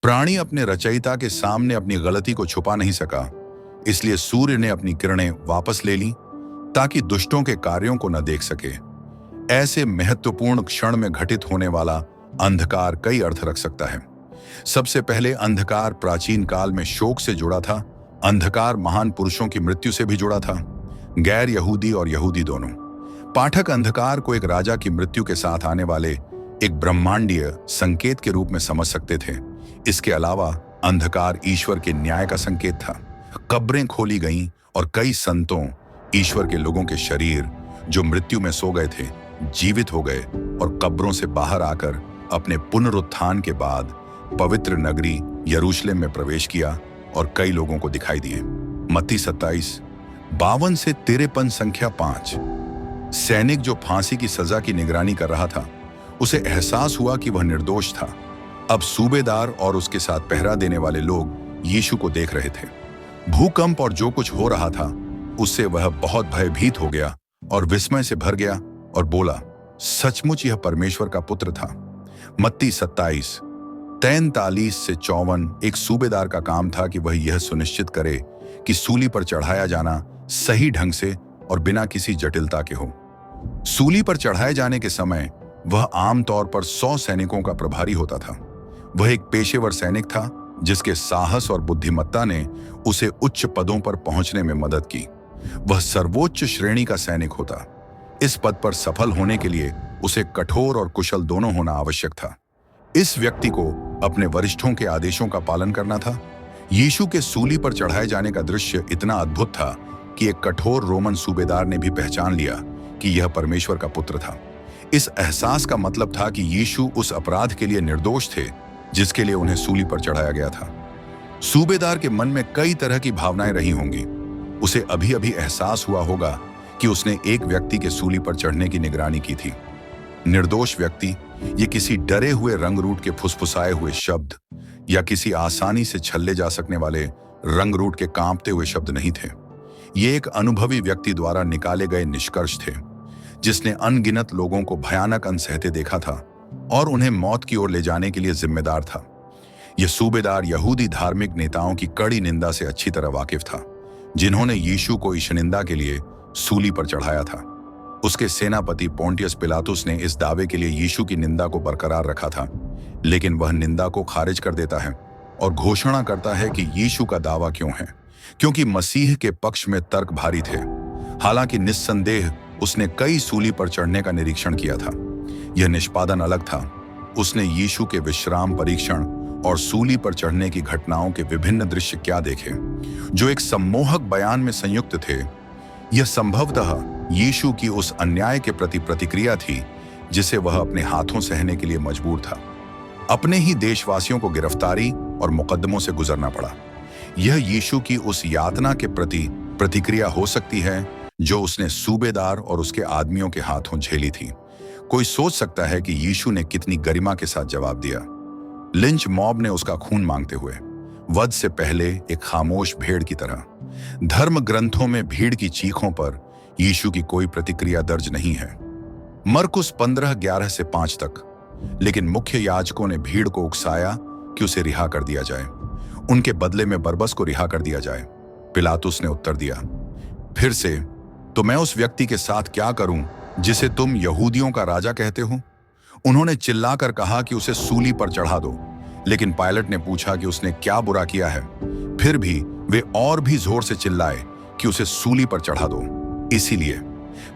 प्राणी अपने रचयिता के सामने अपनी गलती को छुपा नहीं सका, इसलिए सूर्य ने अपनी किरणें वापस ले ली ताकि दुष्टों के कार्यों को न देख सके। ऐसे महत्वपूर्ण क्षण में घटित होने वाला अंधकार कई अर्थ रख सकता है। सबसे पहले अंधकार प्राचीन काल में शोक से जुड़ा था। अंधकार महान पुरुषों की मृत्यु से भी जुड़ा था, गैर यहूदी और यहूदी दोनों। पाठक अंधकार को एक राजा की मृत्यु के साथ आने वाले एक ब्रह्मांडीय संकेत के रूप में समझ सकते थे। इसके अलावा अंधकार ईश्वर के न्याय का संकेत था। कब्रें खोली गईं और कई संतों, ईश्वर के लोगों के शरीर जो मृत्यु में सो गए थे, जीवित हो गए और कब्रों से बाहर आकर अपने पुनरुत्थान के बाद पवित्र नगरी यरूशलेम में प्रवेश किया और कई लोगों को दिखाई दिए। मत्ती 27:52 से 53 संख्या 5। सैनिक जो फांसी की सजा की निगरानी कर रहा था, उसे एहसास हुआ कि वह निर्दोष था। अब सूबेदार और उसके साथ पहरा देने वाले लोग यीशु को देख रहे थे। भूकंप और जो कुछ हो रहा था उससे वह बहुत भयभीत हो गया और विस्मय से भर गया और बोला, सचमुच यह परमेश्वर का पुत्र था। मत्ती 27:43 से 54। एक सूबेदार का काम था कि वह यह सुनिश्चित करे कि सूली पर चढ़ाया जाना सही ढंग से और बिना किसी जटिलता के हो। सूली पर चढ़ाए जाने के समय वह आमतौर पर 100 सैनिकों का प्रभारी होता था। वह एक पेशेवर सैनिक था जिसके साहस और बुद्धिमत्ता ने उसे उच्च पदों पर पहुंचने में मदद की। वह सर्वोच्च श्रेणी का सैनिक होता। इस पद पर सफल होने के लिए उसे कठोर और कुशल दोनों होना आवश्यक था। इस व्यक्ति को अपने वरिष्ठों के आदेशों का पालन करना था। यीशु के सूली पर चढ़ाए जाने का दृश्य इतना अद्भुत था कि एक कठोर रोमन सूबेदार ने भी पहचान लिया कि यह परमेश्वर का पुत्र था। इस एहसास का मतलब था कि यीशु उस अपराध के लिए निर्दोष थे जिसके लिए उन्हें सूली पर चढ़ाया गया था। सूबेदार के मन में कई तरह की भावनाएं रही होंगी। उसे अभी अभी एहसास हुआ होगा कि उसने एक व्यक्ति के सूली पर चढ़ने की निगरानी की थी। निर्दोष व्यक्ति, ये किसी डरे हुए रंगरूट के फुसफुसाए हुए शब्द या किसी आसानी से छल्ले जा सकने वाले रंगरूट के कांपते हुए शब्द नहीं थे। ये एक अनुभवी व्यक्ति द्वारा निकाले गए निष्कर्ष थे, जिसने अनगिनत लोगों को भयानक अनसहते देखा था और उन्हें मौत की ओर ले जाने के लिए जिम्मेदार था। यह सूबेदार यहूदी धार्मिक नेताओं की कड़ी निंदा से अच्छी तरह वाकिफ था, जिन्होंने यीशु को ईशनिंदा के लिए सूली पर चढ़ाया था। उसके सेनापति पोंटियस पिलातुस ने इस दावे के लिए यीशु की निंदा को बरकरार रखा था, लेकिन वह निंदा को खारिज कर देता है और घोषणा करता है कि यीशु का दावा क्यों है, क्योंकि मसीह के पक्ष में तर्क भारी थे। हालांकि निस्संदेह उसने कई सूली पर चढ़ने का निरीक्षण किया था। यह निष्पादन अलग था। उसने यीशु के विश्राम परीक्षण और सूली पर चढ़ने की घटनाओं के विभिन्न दृश्य क्या देखे, जो एक सम्मोहक बयान में संयुक्त थे। यह संभवतः यीशु की उस अन्याय के प्रति प्रतिक्रिया थी जिसे वह अपने हाथों सहने के लिए मजबूर था। अपने ही देशवासियों को गिरफ्तारी और मुकदमों से गुजरना पड़ा। यह यीशु की उस यातना के प्रति प्रतिक्रिया हो सकती है जो उसने सूबेदार और उसके आदमियों के हाथों झेली थी। कोई सोच सकता है कि यीशु ने कितनी गरिमा के साथ जवाब दिया। लिंच मॉब ने उसका खून मांगते हुए, वध से पहले एक खामोश भेड़ की तरह। धर्म ग्रंथों में भीड़ की चीखों पर यीशु की कोई प्रतिक्रिया दर्ज नहीं है। मरकुस 15:11 से 5 तक। लेकिन मुख्य याजकों ने भीड़ को उकसाया कि उसे रिहा कर दिया जाए, उनके बदले में बरबस को रिहा कर दिया जाए। पिलातुस ने उत्तर दिया, फिर से, तो मैं उस व्यक्ति के साथ क्या करूं जिसे तुम यहूदियों का राजा कहते हो? उन्होंने चिल्लाकर कहा कि उसे सूली पर चढ़ा दो, लेकिन पायलट ने पूछा कि उसने क्या बुरा किया है। फिर भी वे और भी जोर से चिल्लाए कि उसे सूली पर चढ़ा दो। इसीलिए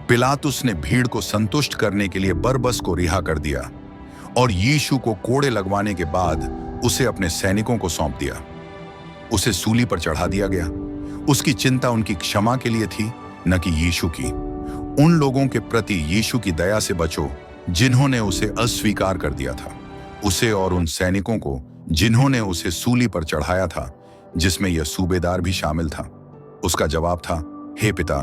पिलातुस ने भीड़ को संतुष्ट करने के लिए बरबस को रिहा कर दिया और यीशु को कोड़े लगवाने के बाद उसे अपने सैनिकों को सौंप दिया। उसे सूली पर चढ़ा दिया गया। उसकी चिंता उनकी क्षमा के लिए थी, न कि यीशु की। उन लोगों के प्रति यीशु की दया से बचो जिन्होंने उसे अस्वीकार कर दिया था, उसे और उन सैनिकों को जिन्होंने उसे सूली पर चढ़ाया था, जिसमें यह सूबेदार भी शामिल था। उसका जवाब था, हे पिता,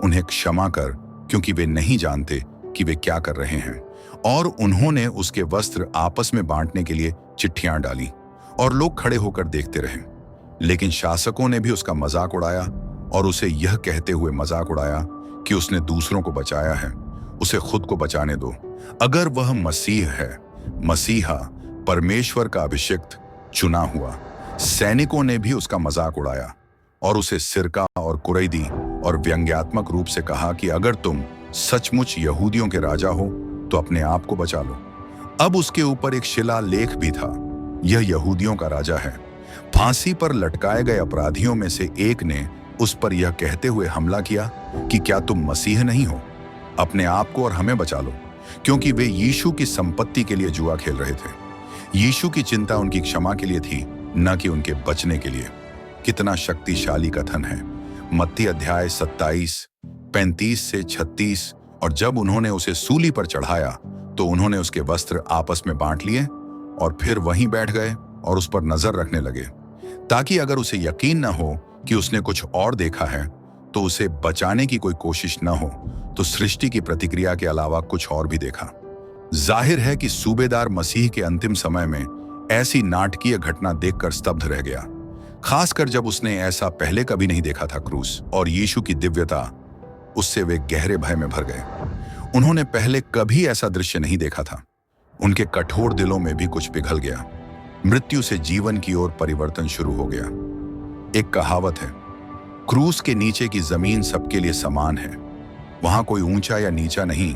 उन्हें क्षमा कर, क्योंकि वे नहीं जानते कि वे क्या कर रहे हैं। और उन्होंने उसके वस्त्र आपस में बांटने के लिए चिट्ठियां डाली और लोग खड़े होकर देखते रहे। लेकिन शासकों ने भी उसका मजाक उड़ाया और उसे यह कहते हुए मजाक उड़ाया कि उसने दूसरों को बचाया है, उसे खुद को बचाने दो। अगर वह मसीह है, मसीहा, परमेश्वर का अभिषिक्त, चुना हुआ। सैनिकों ने भी उसका मजाक उड़ाया और उसे सिरका और कुरैदी और व्यंग्यात्मक रूप से कहा कि अगर तुम सचमुच यहूदियों के राजा हो तो अपने आप को बचा लो। अब उसके ऊपर एक शिलालेख भी था, यह यहूदियों का राजा है। फांसी पर लटकाए गए अपराधियों में से एक ने उस पर यह कहते हुए हमला किया कि क्या तुम मसीह नहीं हो, अपने आप को और हमें बचा लो, क्योंकि वे यीशु की संपत्ति के लिए जुआ खेल रहे थे। यीशु की चिंता उनकी क्षमा के लिए थी, न कि उनके बचने के लिए। कितना शक्तिशाली कथन है। मत्ती अध्याय 27, 35 से 36। और जब उन्होंने उसे सूली पर चढ़ाया तो उन्होंने उसके वस्त्र आपस में बांट लिए और फिर वहीं बैठ गए और उस पर नजर रखने लगे, ताकि अगर उसे यकीन न हो कि उसने कुछ और देखा है तो उसे बचाने की कोई कोशिश न हो तो सृष्टि की प्रतिक्रिया के अलावा कुछ और भी देखा। जाहिर है कि सूबेदार मसीह के अंतिम समय में ऐसी नाटकीय घटना देखकर स्तब्ध रह गया, खासकर जब उसने ऐसा पहले कभी नहीं देखा था। क्रूस और यीशु की दिव्यता, उससे वे गहरे भय में भर गए। उन्होंने पहले कभी ऐसा दृश्य नहीं देखा था। उनके कठोर दिलों में भी कुछ पिघल गया। मृत्यु से जीवन की ओर परिवर्तन शुरू हो गया। एक कहावत है, क्रूस के नीचे की जमीन सबके लिए समान है। वहां कोई ऊंचा या नीचा नहीं,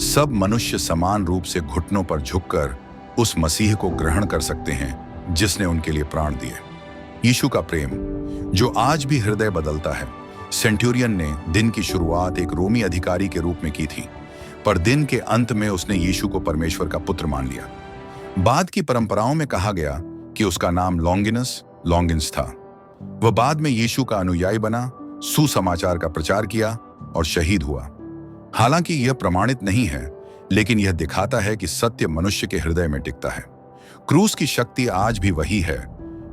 सब मनुष्य समान रूप से घुटनों पर झुककर उस मसीह को ग्रहण कर सकते हैं जिसने उनके लिए प्राण दिए। यीशु का प्रेम जो आज भी हृदय बदलता है। सेंटूरियन ने दिन की शुरुआत एक रोमी अधिकारी के रूप में की थी, पर दिन के अंत में उसने यीशु को परमेश्वर का पुत्र मान लिया। बाद की परंपराओं में कहा गया कि उसका नाम लॉन्गिनस था। वह बाद में यीशु का अनुयायी बना, सुसमाचार का प्रचार किया और शहीद हुआ। हालांकि यह प्रमाणित नहीं है, लेकिन यह दिखाता है कि सत्य मनुष्य के हृदय में टिकता है। क्रूस की शक्ति आज भी वही है।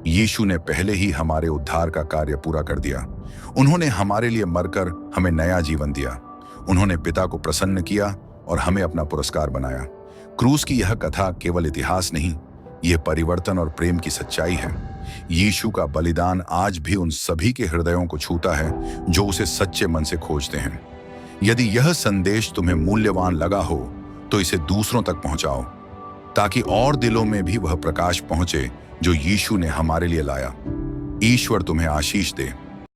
यीशु ने पहले ही हमारे उद्धार का कार्य पूरा कर दिया। उन्होंने हमारे लिए मरकर हमें नया जीवन दिया। उन्होंने पिता को प्रसन्न किया और हमें अपना पुरस्कार बनाया। क्रूस की यह कथा केवल इतिहास नहीं, यह परिवर्तन और प्रेम की सच्चाई है। यीशु का बलिदान आज भी उन सभी के हृदयों को छूता है जो उसे सच्चे मन से खोजते हैं। यदि यह संदेश तुम्हें मूल्यवान लगा हो तो इसे दूसरों तक पहुंचाओ, ताकि और दिलों में भी वह प्रकाश पहुंचे जो यीशु ने हमारे लिए लाया। ईश्वर तुम्हें आशीष दे।